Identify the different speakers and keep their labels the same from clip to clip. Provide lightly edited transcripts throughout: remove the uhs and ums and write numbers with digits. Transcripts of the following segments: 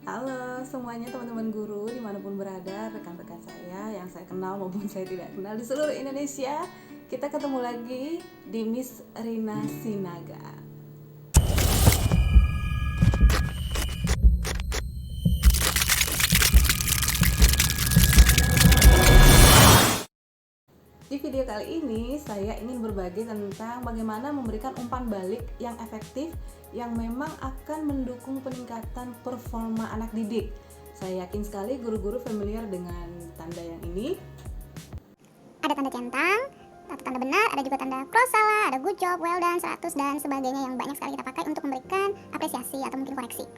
Speaker 1: Halo semuanya teman-teman guru dimanapun berada, rekan-rekan saya yang saya kenal maupun saya tidak kenal di seluruh Indonesia. Kita ketemu lagi di Miss Rina Sinaga. Di video kali ini saya ingin berbagi tentang bagaimana memberikan umpan balik yang efektif yang memang akan mendukung peningkatan performa anak didik. Saya yakin sekali guru-guru familiar dengan tanda yang ini.
Speaker 2: Ada tanda centang, atau tanda benar, ada juga tanda cross salah, ada good job, well done, 100 dan sebagainya yang banyak sekali kita pakai untuk memberikan apresiasi atau mungkin koreksi.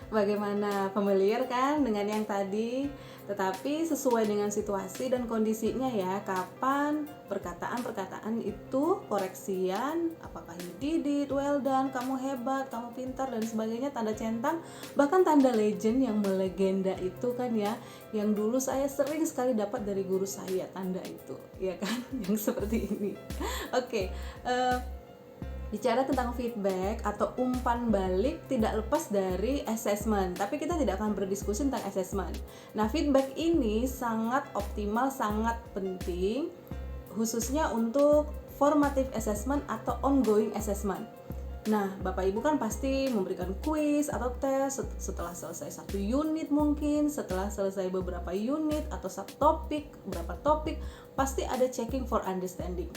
Speaker 1: Bagaimana, familiar kan dengan yang tadi? Tetapi sesuai dengan situasi dan kondisinya ya, kapan perkataan-perkataan itu koreksian, apakah you did it, well done, kamu hebat, kamu pintar dan sebagainya, tanda centang, bahkan tanda legend yang melegenda itu kan ya, yang dulu saya sering sekali dapat dari guru saya tanda itu, ya kan, yang seperti ini. Oke, bicara tentang feedback atau umpan balik tidak lepas dari assessment, tapi kita tidak akan berdiskusi tentang assessment. Nah, feedback ini sangat optimal, sangat penting, khususnya untuk formative assessment atau ongoing assessment. Nah, Bapak Ibu kan pasti memberikan kuis atau tes setelah selesai satu unit mungkin, setelah selesai beberapa unit atau satu topik, beberapa topik, pasti ada checking for understanding.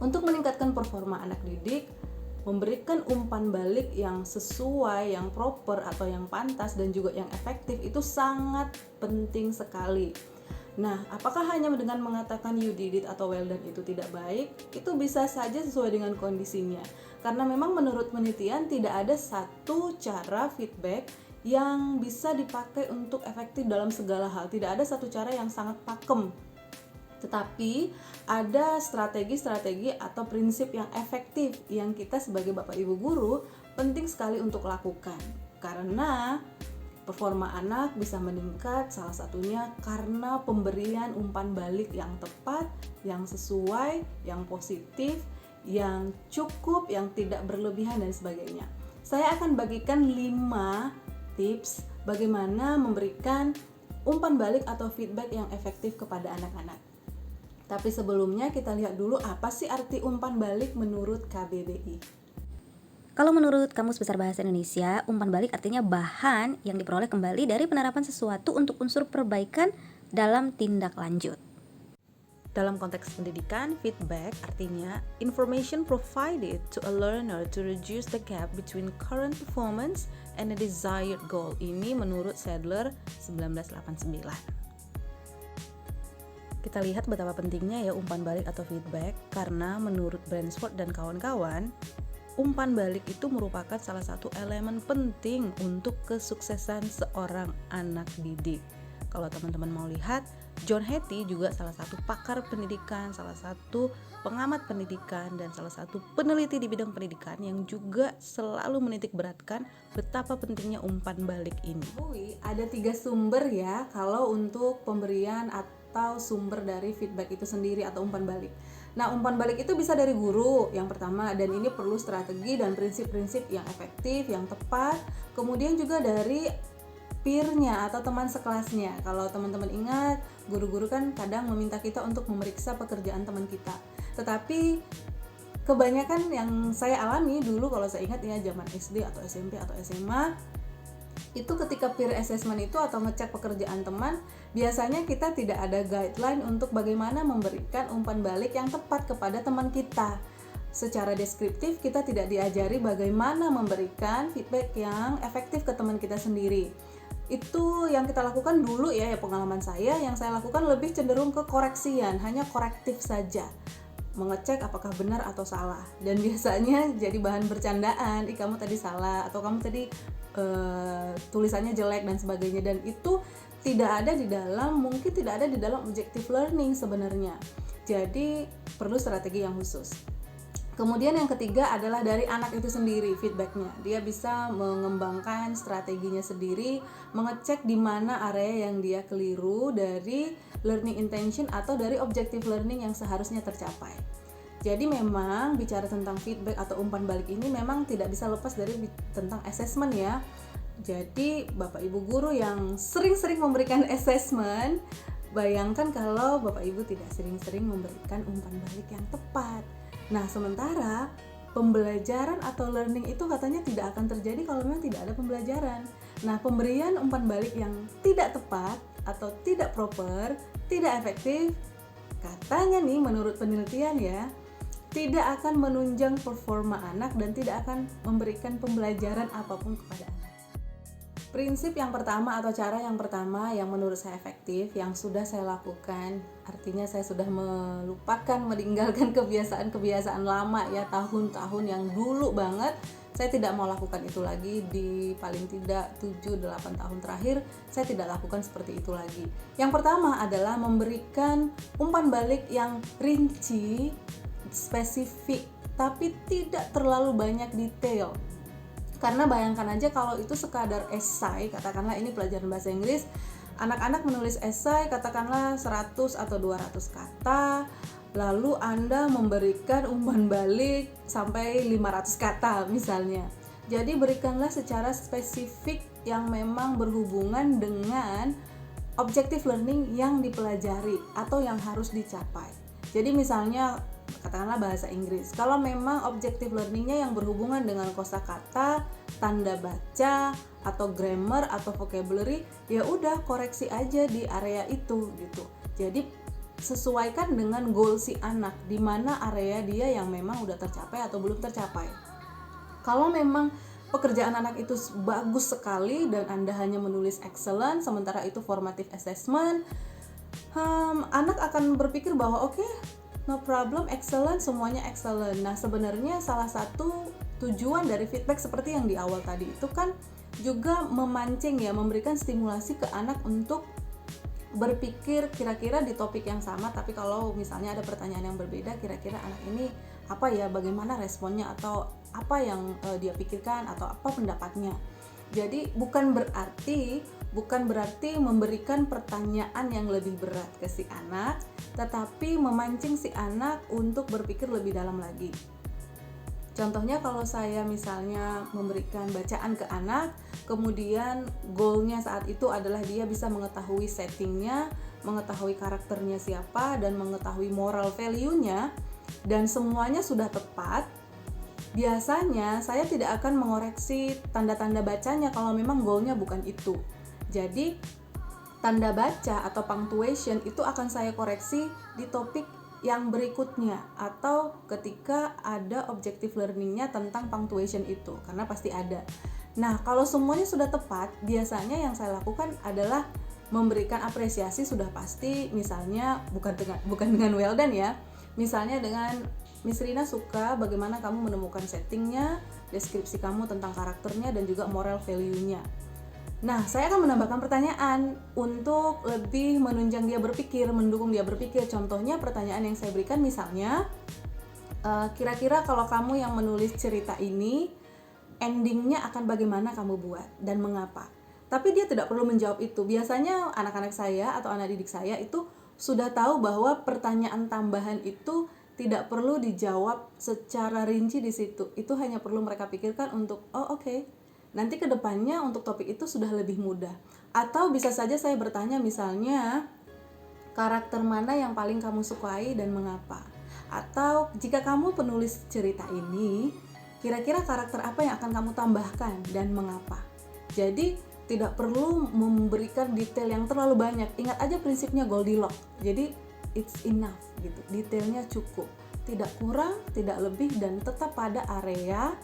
Speaker 1: Untuk meningkatkan performa anak didik, memberikan umpan balik yang sesuai, yang proper atau yang pantas dan juga yang efektif itu sangat penting sekali. Nah, apakah hanya dengan mengatakan you did it atau well done itu tidak baik? Itu bisa saja sesuai dengan kondisinya. Karena memang menurut penelitian tidak ada satu cara feedback yang bisa dipakai untuk efektif dalam segala hal. Tidak ada satu cara yang sangat pakem. Tetapi ada strategi-strategi atau prinsip yang efektif yang kita sebagai Bapak Ibu guru penting sekali untuk lakukan. Karena performa anak bisa meningkat salah satunya karena pemberian umpan balik yang tepat, yang sesuai, yang positif, yang cukup, yang tidak berlebihan dan sebagainya. Saya akan bagikan 5 tips bagaimana memberikan umpan balik atau feedback yang efektif kepada anak-anak. Tapi sebelumnya kita lihat dulu apa sih arti umpan balik menurut KBBI.
Speaker 3: Kalau menurut Kamus Besar Bahasa Indonesia, umpan balik artinya bahan yang diperoleh kembali dari penerapan sesuatu untuk unsur perbaikan dalam tindak lanjut.
Speaker 1: Dalam konteks pendidikan, feedback artinya information provided to a learner to reduce the gap between current performance and a desired goal. Ini menurut Sadler 1989. Kita lihat betapa pentingnya ya umpan balik atau feedback, karena menurut Bransford dan kawan-kawan, umpan balik itu merupakan salah satu elemen penting untuk kesuksesan seorang anak didik. Kalau teman-teman mau lihat, John Hattie juga salah satu pakar pendidikan, salah satu pengamat pendidikan, dan salah satu peneliti di bidang pendidikan yang juga selalu menitik beratkan betapa pentingnya umpan balik ini. Ada 3 sumber ya kalau untuk pemberian atau sumber dari feedback itu sendiri atau umpan balik. Nah, umpan balik itu bisa dari guru yang pertama, dan ini perlu strategi dan prinsip-prinsip yang efektif, yang tepat. Kemudian juga dari peer-nya atau teman sekelasnya. Kalau teman-teman ingat, guru-guru kan kadang meminta kita untuk memeriksa pekerjaan teman kita. Tetapi kebanyakan yang saya alami dulu, kalau saya ingat ya, zaman SD atau SMP atau SMA, itu ketika peer assessment itu atau ngecek pekerjaan teman, biasanya kita tidak ada guideline untuk bagaimana memberikan umpan balik yang tepat kepada teman kita. Secara deskriptif kita tidak diajari bagaimana memberikan feedback yang efektif ke teman kita sendiri. Itu yang kita lakukan dulu ya, pengalaman saya, yang saya lakukan lebih cenderung ke koreksian, hanya korektif saja, mengecek apakah benar atau salah, dan biasanya jadi bahan bercandaan, kamu tadi salah, atau kamu tadi tulisannya jelek dan sebagainya, dan itu tidak ada di dalam, mungkin tidak ada di dalam objective learning sebenarnya. Jadi perlu strategi yang khusus. Kemudian yang ketiga adalah dari anak itu sendiri feedbacknya. Dia bisa mengembangkan strateginya sendiri, mengecek di mana area yang dia keliru dari learning intention atau dari objective learning yang seharusnya tercapai. Jadi memang bicara tentang feedback atau umpan balik ini memang tidak bisa lepas dari tentang assessment ya. Jadi Bapak Ibu guru yang sering-sering memberikan assessment, bayangkan kalau Bapak Ibu tidak sering-sering memberikan umpan balik yang tepat. Nah, sementara pembelajaran atau learning itu katanya tidak akan terjadi kalau memang tidak ada pembelajaran. Nah, pemberian umpan balik yang tidak tepat atau tidak proper, tidak efektif, katanya nih menurut penelitian ya, tidak akan menunjang performa anak dan tidak akan memberikan pembelajaran apapun kepada anak. Prinsip yang pertama atau cara yang pertama yang menurut saya efektif, yang sudah saya lakukan, artinya saya sudah melupakan, meninggalkan kebiasaan-kebiasaan lama ya, tahun-tahun yang dulu banget. Saya tidak mau lakukan itu lagi di paling tidak 7-8 tahun terakhir, saya tidak lakukan seperti itu lagi. Yang pertama adalah memberikan umpan balik yang rinci, spesifik, tapi tidak terlalu banyak detail. Karena bayangkan aja kalau itu sekadar esai, katakanlah ini pelajaran bahasa Inggris, anak-anak menulis esai katakanlah 100 atau 200 kata, lalu Anda memberikan umpan balik sampai 500 kata misalnya. Jadi berikanlah secara spesifik yang memang berhubungan dengan objective learning yang dipelajari atau yang harus dicapai. Jadi misalnya katakanlah bahasa Inggris, kalau memang objective learningnya yang berhubungan dengan kosakata, tanda baca, atau grammar atau vocabulary, ya udah koreksi aja di area itu gitu. Jadi sesuaikan dengan goal si anak, di mana area dia yang memang udah tercapai atau belum tercapai. Kalau memang pekerjaan anak itu bagus sekali dan Anda hanya menulis excellent, sementara itu formative assessment, anak akan berpikir bahwa oke, no problem, excellent, semuanya excellent. Nah, sebenarnya salah satu tujuan dari feedback seperti yang di awal tadi itu kan juga memancing ya, memberikan stimulasi ke anak untuk berpikir kira-kira di topik yang sama, tapi kalau misalnya ada pertanyaan yang berbeda, kira-kira anak ini apa ya, bagaimana responnya, atau apa yang dia pikirkan, atau apa pendapatnya. Jadi bukan berarti memberikan pertanyaan yang lebih berat ke si anak, tetapi memancing si anak untuk berpikir lebih dalam lagi. Contohnya kalau saya misalnya memberikan bacaan ke anak, kemudian goalnya saat itu adalah dia bisa mengetahui settingnya, mengetahui karakternya siapa, dan mengetahui moral value-nya, dan semuanya sudah tepat. Biasanya saya tidak akan mengoreksi tanda-tanda bacanya kalau memang goalnya bukan itu. Jadi tanda baca atau punctuation itu akan saya koreksi di topik yang berikutnya, atau ketika ada objective learningnya tentang punctuation itu, karena pasti ada. Nah, kalau semuanya sudah tepat, biasanya yang saya lakukan adalah memberikan apresiasi sudah pasti, misalnya bukan dengan well done ya, misalnya dengan Miss Rina suka bagaimana kamu menemukan settingnya, deskripsi kamu tentang karakternya, dan juga moral value-nya. Nah, saya akan menambahkan pertanyaan untuk lebih menunjang dia berpikir, mendukung dia berpikir. Contohnya pertanyaan yang saya berikan misalnya, kira-kira kalau kamu yang menulis cerita ini, endingnya akan bagaimana kamu buat dan mengapa? Tapi dia tidak perlu menjawab itu. Biasanya anak-anak saya atau anak didik saya itu sudah tahu bahwa pertanyaan tambahan itu tidak perlu dijawab secara rinci di situ. Itu hanya perlu mereka pikirkan untuk, oke. Nanti ke depannya untuk topik itu sudah lebih mudah. Atau bisa saja saya bertanya misalnya, karakter mana yang paling kamu sukai dan mengapa? Atau jika kamu penulis cerita ini, kira-kira karakter apa yang akan kamu tambahkan dan mengapa? Jadi tidak perlu memberikan detail yang terlalu banyak. Ingat aja prinsipnya Goldilocks. Jadi it's enough gitu. Detailnya cukup. Tidak kurang, tidak lebih, dan tetap pada area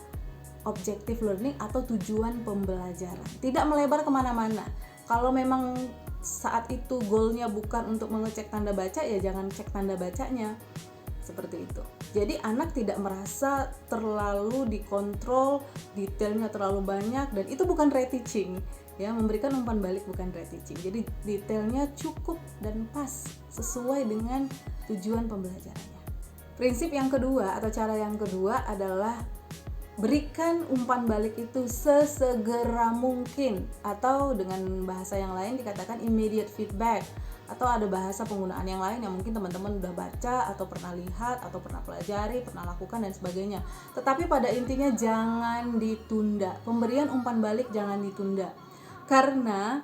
Speaker 1: objective learning atau tujuan pembelajaran. Tidak melebar kemana-mana. Kalau memang saat itu goalnya bukan untuk mengecek tanda baca, ya jangan cek tanda bacanya. Seperti itu. Jadi anak tidak merasa terlalu dikontrol, detailnya terlalu banyak, dan itu bukan reteaching. Ya, memberikan umpan balik bukan reteaching. Jadi detailnya cukup dan pas sesuai dengan tujuan pembelajarannya. Prinsip yang kedua atau cara yang kedua adalah berikan umpan balik itu sesegera mungkin, atau dengan bahasa yang lain dikatakan immediate feedback, atau ada bahasa penggunaan yang lain yang mungkin teman-teman udah baca atau pernah lihat atau pernah pelajari, pernah lakukan dan sebagainya. Tetapi pada intinya jangan ditunda. Pemberian umpan balik jangan ditunda. Karena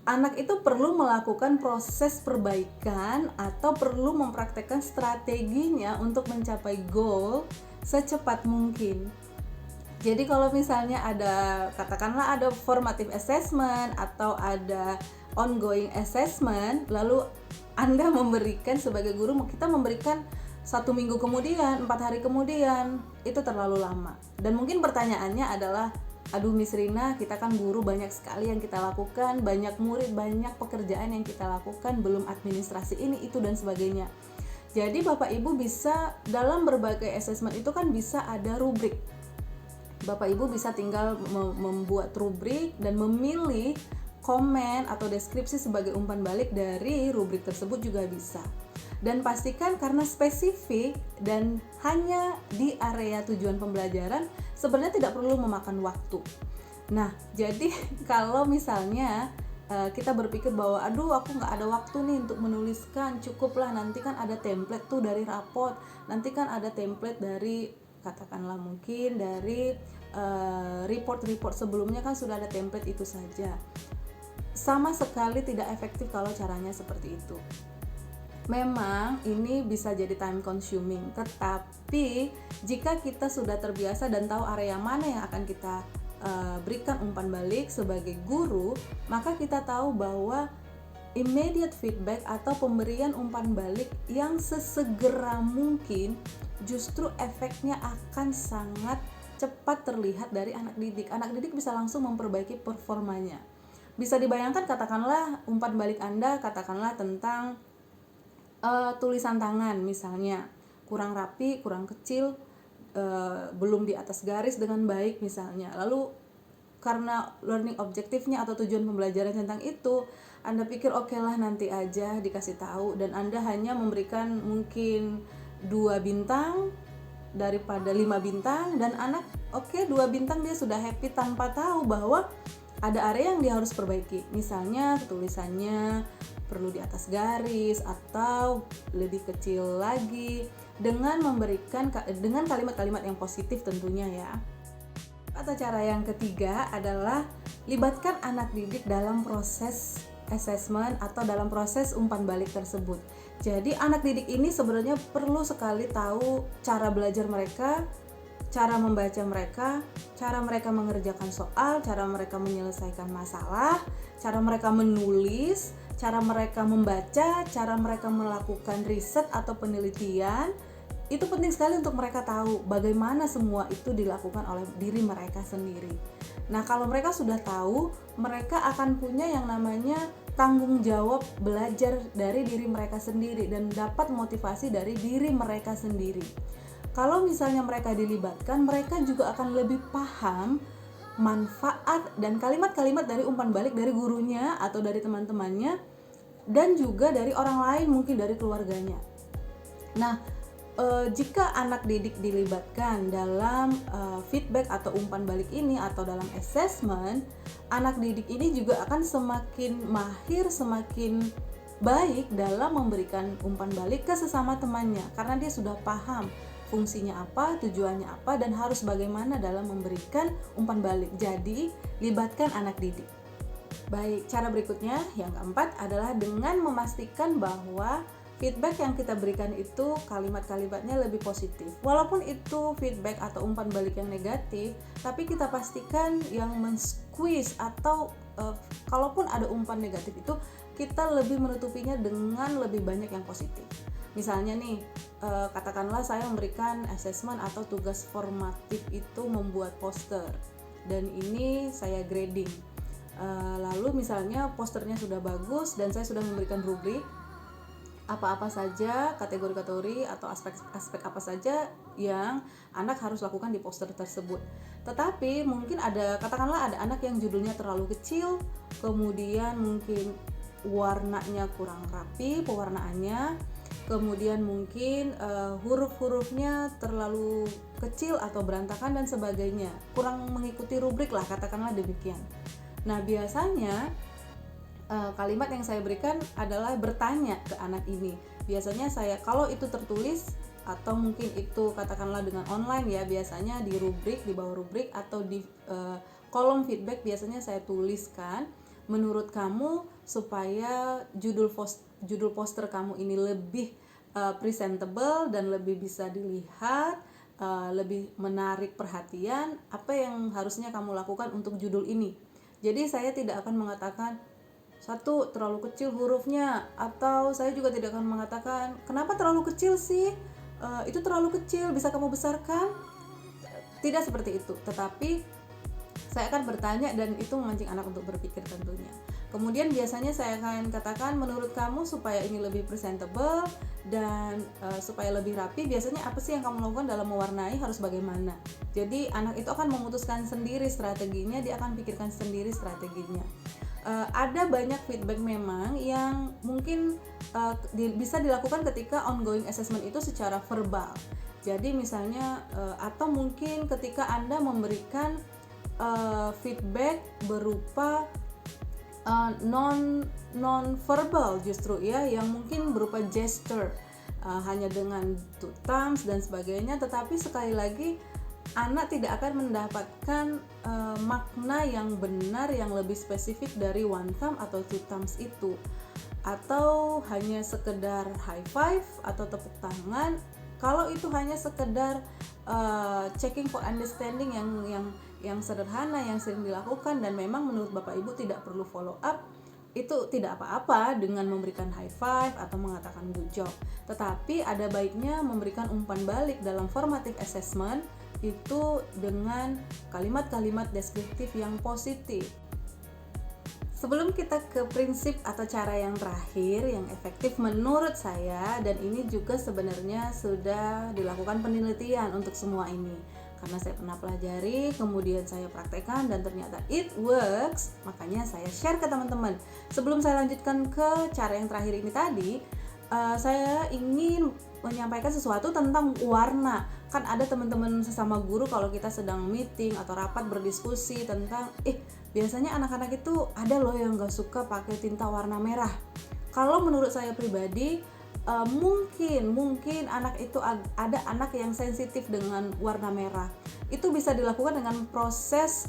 Speaker 1: anak itu perlu melakukan proses perbaikan atau perlu mempraktekkan strateginya untuk mencapai goal secepat mungkin. Jadi kalau misalnya ada, katakanlah ada formative assessment atau ada ongoing assessment, lalu Anda memberikan sebagai guru, kita memberikan 1 minggu kemudian, 4 hari kemudian, itu terlalu lama. Dan mungkin pertanyaannya adalah, aduh Miss Rina, kita kan guru, banyak sekali yang kita lakukan, banyak murid, banyak pekerjaan yang kita lakukan, belum administrasi ini, itu dan sebagainya. Jadi Bapak Ibu bisa dalam berbagai assessment itu kan bisa ada rubrik. Bapak Ibu bisa tinggal membuat rubrik dan memilih komen atau deskripsi sebagai umpan balik dari rubrik tersebut juga bisa. Dan pastikan karena spesifik dan hanya di area tujuan pembelajaran, sebenarnya tidak perlu memakan waktu. Nah, jadi kalau misalnya kita berpikir bahwa aduh aku nggak ada waktu nih untuk menuliskan, cukuplah nanti kan ada template tuh dari rapot, nanti kan ada template dari, katakanlah mungkin dari report-report sebelumnya kan sudah ada template itu saja. Sama sekali tidak efektif kalau caranya seperti itu. Memang ini bisa jadi time consuming, tetapi jika kita sudah terbiasa dan tahu area mana yang akan kita berikan umpan balik sebagai guru, maka kita tahu bahwa immediate feedback atau pemberian umpan balik yang sesegera mungkin justru efeknya akan sangat cepat terlihat dari anak didik. Anak didik bisa langsung memperbaiki performanya. Bisa dibayangkan, katakanlah umpan balik Anda katakanlah tentang tulisan tangan misalnya kurang rapi, kurang kecil, belum di atas garis dengan baik misalnya. Lalu karena learning objektifnya atau tujuan pembelajaran tentang itu, Anda pikir oke lah nanti aja dikasih tahu, dan Anda hanya memberikan mungkin 2 bintang daripada 5 bintang, dan anak oke 2 bintang dia sudah happy tanpa tahu bahwa ada area yang dia harus perbaiki. Misalnya tulisannya perlu di atas garis atau lebih kecil lagi, dengan memberikan dengan kalimat-kalimat yang positif tentunya ya. Atau cara yang ketiga adalah libatkan anak didik dalam proses assessment atau dalam proses umpan balik tersebut. Jadi anak didik ini sebenarnya perlu sekali tahu cara belajar mereka, cara membaca mereka, cara mereka mengerjakan soal, cara mereka menyelesaikan masalah, cara mereka menulis, cara mereka membaca, cara mereka melakukan riset atau penelitian. Itu penting sekali untuk mereka tahu bagaimana semua itu dilakukan oleh diri mereka sendiri. Nah, kalau mereka sudah tahu, mereka akan punya yang namanya tanggung jawab belajar dari diri mereka sendiri dan dapat motivasi dari diri mereka sendiri. Kalau misalnya mereka dilibatkan, mereka juga akan lebih paham manfaat dan kalimat-kalimat dari umpan balik dari gurunya atau dari teman-temannya, dan juga dari orang lain, mungkin dari keluarganya. Nah, jika anak didik dilibatkan dalam feedback atau umpan balik ini atau dalam assessment, anak didik ini juga akan semakin mahir, semakin baik dalam memberikan umpan balik ke sesama temannya, karena dia sudah paham fungsinya apa, tujuannya apa, dan harus bagaimana dalam memberikan umpan balik. Jadi, libatkan anak didik. Baik, cara berikutnya yang keempat adalah dengan memastikan bahwa feedback yang kita berikan itu kalimat-kalimatnya lebih positif. Walaupun itu feedback atau umpan balik yang negatif, tapi kita pastikan yang men-squeeze atau kalaupun ada umpan negatif itu, kita lebih menutupinya dengan lebih banyak yang positif. Misalnya nih, katakanlah saya memberikan assessment atau tugas formatif itu membuat poster, dan ini saya grading. Lalu misalnya posternya sudah bagus dan saya sudah memberikan rubrik apa-apa saja, kategori-kategori atau aspek apa saja yang anak harus lakukan di poster tersebut. Tetapi mungkin ada, katakanlah ada anak yang judulnya terlalu kecil, kemudian mungkin warnanya kurang rapi pewarnaannya, kemudian mungkin huruf-hurufnya terlalu kecil atau berantakan dan sebagainya, kurang mengikuti rubrik lah, katakanlah demikian. Nah biasanya kalimat yang saya berikan adalah bertanya ke anak ini. Biasanya saya, kalau itu tertulis atau mungkin itu katakanlah dengan online ya, biasanya di rubrik, di bawah rubrik atau di kolom feedback biasanya saya tuliskan, menurut kamu supaya judul poster kamu ini lebih presentable dan lebih bisa dilihat, lebih menarik perhatian, apa yang harusnya kamu lakukan untuk judul ini. Jadi saya tidak akan mengatakan satu, terlalu kecil hurufnya, atau saya juga tidak akan mengatakan kenapa terlalu kecil sih, itu terlalu kecil, bisa kamu besarkan. Tidak seperti itu, tetapi saya akan bertanya dan itu memancing anak untuk berpikir tentunya. Kemudian biasanya saya akan katakan, menurut kamu supaya ini lebih presentable dan supaya lebih rapi, biasanya apa sih yang kamu lakukan dalam mewarnai, harus bagaimana. Jadi anak itu akan memutuskan sendiri strateginya, dia akan pikirkan sendiri strateginya. Ada banyak feedback memang yang mungkin bisa dilakukan ketika ongoing assessment itu secara verbal. Jadi misalnya atau mungkin ketika Anda memberikan feedback berupa non verbal justru ya, yang mungkin berupa gesture, hanya dengan two thumbs dan sebagainya, tetapi sekali lagi anak tidak akan mendapatkan makna yang benar yang lebih spesifik dari one thumb atau two thumbs itu, atau hanya sekedar high five atau tepuk tangan. Kalau itu hanya sekedar checking for understanding yang sederhana yang sering dilakukan dan memang menurut Bapak Ibu tidak perlu follow up, itu tidak apa-apa dengan memberikan high five atau mengatakan good job. Tetapi ada baiknya memberikan umpan balik dalam formative assessment itu dengan kalimat-kalimat deskriptif yang positif. Sebelum kita ke prinsip atau cara yang terakhir yang efektif menurut saya, dan ini juga sebenarnya sudah dilakukan penelitian untuk semua ini, karena saya pernah pelajari, kemudian saya praktekkan dan ternyata it works, makanya saya share ke teman-teman. Sebelum saya lanjutkan ke cara yang terakhir ini tadi, saya ingin menyampaikan sesuatu tentang warna. Kan ada teman-teman sesama guru kalau kita sedang meeting atau rapat berdiskusi tentang biasanya anak-anak itu ada loh yang gak suka pakai tinta warna merah. Kalau menurut saya pribadi, mungkin anak itu ada anak yang sensitif dengan warna merah. Itu bisa dilakukan dengan proses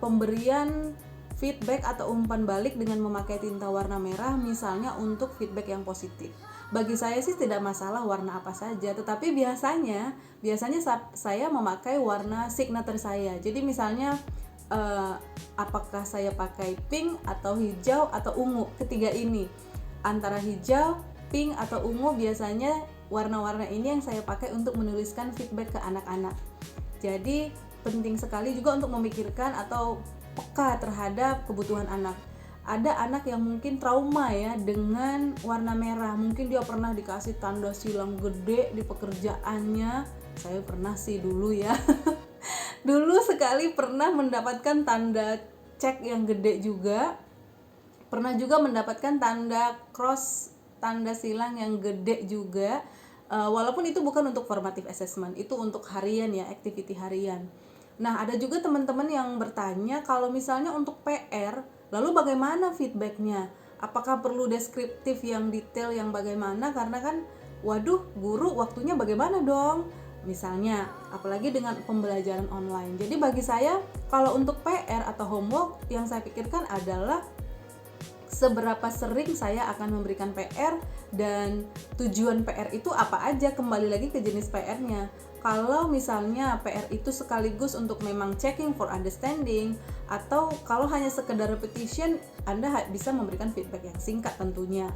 Speaker 1: pemberian feedback atau umpan balik dengan memakai tinta warna merah, misalnya untuk feedback yang positif. Bagi saya sih tidak masalah warna apa saja, tetapi biasanya saya memakai warna signature saya. Jadi misalnya apakah saya pakai pink atau hijau atau ungu, ketiga ini. Antara hijau, pink atau ungu, biasanya warna-warna ini yang saya pakai untuk menuliskan feedback ke anak-anak. Jadi penting sekali juga untuk memikirkan atau peka terhadap kebutuhan anak. Ada anak yang mungkin trauma ya dengan warna merah, mungkin dia pernah dikasih tanda silang gede di pekerjaannya. Saya pernah sih dulu ya dulu sekali pernah mendapatkan tanda cek yang gede juga, pernah juga mendapatkan tanda cross, tanda silang yang gede juga, walaupun itu bukan untuk formative assessment, itu untuk harian ya, activity harian. Nah ada juga teman-teman yang bertanya, kalau misalnya untuk PR, lalu bagaimana feedbacknya? Apakah perlu deskriptif yang detail yang bagaimana? Karena kan, waduh, guru waktunya bagaimana dong? Misalnya, apalagi dengan pembelajaran online. Jadi bagi saya, kalau untuk PR atau homework, yang saya pikirkan adalah seberapa sering saya akan memberikan PR dan tujuan PR itu apa aja, kembali lagi ke jenis PR-nya. Kalau misalnya PR itu sekaligus untuk memang checking for understanding, atau kalau hanya sekedar repetition, Anda bisa memberikan feedback yang singkat tentunya.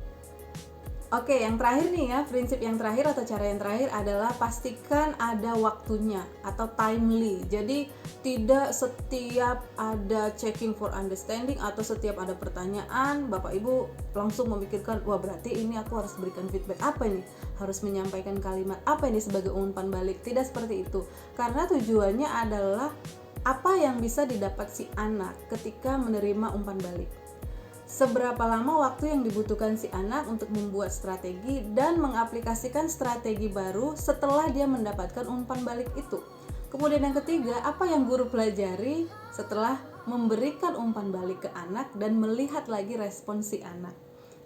Speaker 1: Oke, yang terakhir nih ya, prinsip yang terakhir atau cara yang terakhir adalah pastikan ada waktunya atau timely. Jadi tidak setiap ada checking for understanding atau setiap ada pertanyaan Bapak Ibu langsung memikirkan, wah berarti ini aku harus berikan feedback apa ini? Harus menyampaikan kalimat apa ini sebagai umpan balik? Tidak seperti itu. Karena tujuannya adalah apa yang bisa didapat si anak ketika menerima umpan balik. seberapa lama waktu yang dibutuhkan si anak untuk membuat strategi dan mengaplikasikan strategi baru setelah dia mendapatkan umpan balik itu. Kemudian yang ketiga, apa yang guru pelajari setelah memberikan umpan balik ke anak dan melihat lagi respon si anak.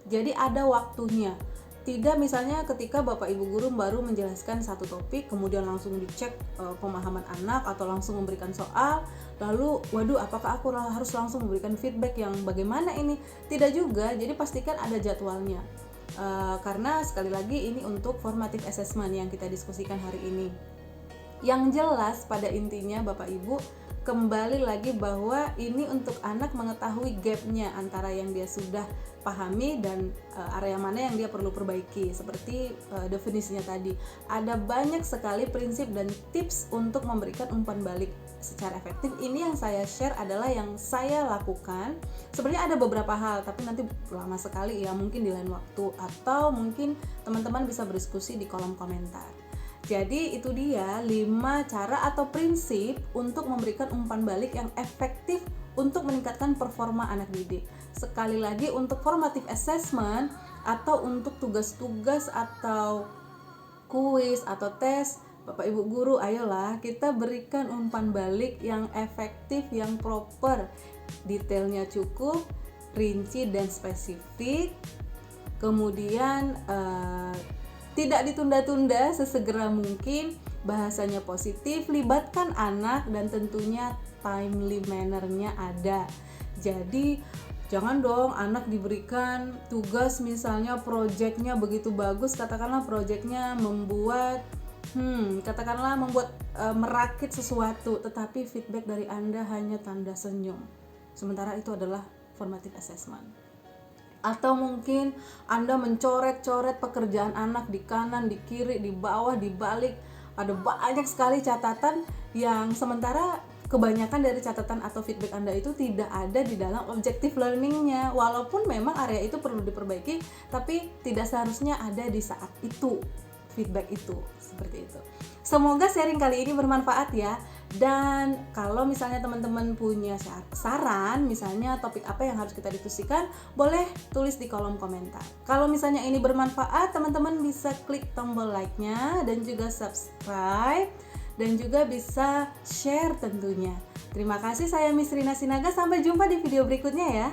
Speaker 1: Jadi ada waktunya. Tidak misalnya ketika Bapak Ibu guru baru menjelaskan satu topik, kemudian langsung dicek pemahaman anak atau langsung memberikan soal, lalu waduh apakah aku harus langsung memberikan feedback yang bagaimana ini? Tidak juga, jadi pastikan ada jadwalnya. Karena sekali lagi ini untuk formative assessment yang kita diskusikan hari ini. Yang jelas pada intinya Bapak Ibu, kembali lagi bahwa ini untuk anak mengetahui gapnya antara yang dia sudah pahami dan area mana yang dia perlu perbaiki. Seperti definisinya tadi, ada banyak sekali prinsip dan tips untuk memberikan umpan balik secara efektif. Ini yang saya share adalah yang saya lakukan. Sebenarnya ada beberapa hal, tapi nanti lama sekali ya, mungkin di lain waktu, atau mungkin teman-teman bisa berdiskusi di kolom komentar. Jadi itu dia 5 cara atau prinsip untuk memberikan umpan balik yang efektif untuk meningkatkan performa anak didik. Sekali lagi, untuk formative assessment atau untuk tugas-tugas atau kuis atau tes, Bapak Ibu guru, ayolah kita berikan umpan balik yang efektif, yang proper, detailnya cukup, rinci dan spesifik. Kemudian tidak ditunda-tunda, sesegera mungkin, bahasanya positif, libatkan anak, dan tentunya timely manner-nya ada. Jadi jangan dong anak diberikan tugas misalnya proyeknya begitu bagus, katakanlah proyeknya membuat merakit sesuatu, tetapi feedback dari Anda hanya tanda senyum. Sementara itu adalah formative assessment. Atau mungkin Anda mencoret-coret pekerjaan anak di kanan, di kiri, di bawah, di balik. Ada banyak sekali catatan yang sementara kebanyakan dari catatan atau feedback Anda itu tidak ada di dalam objective learning-nya. Walaupun memang area itu perlu diperbaiki, tapi tidak seharusnya ada di saat itu feedback itu. Seperti itu. Semoga sharing kali ini bermanfaat ya. Dan kalau misalnya teman-teman punya saran, misalnya topik apa yang harus kita diskusikan, boleh tulis di kolom komentar. Kalau misalnya ini bermanfaat, teman-teman bisa klik tombol like-nya dan juga subscribe, dan juga bisa share tentunya. Terima kasih, saya Miss Rina Sinaga, sampai jumpa di video berikutnya ya.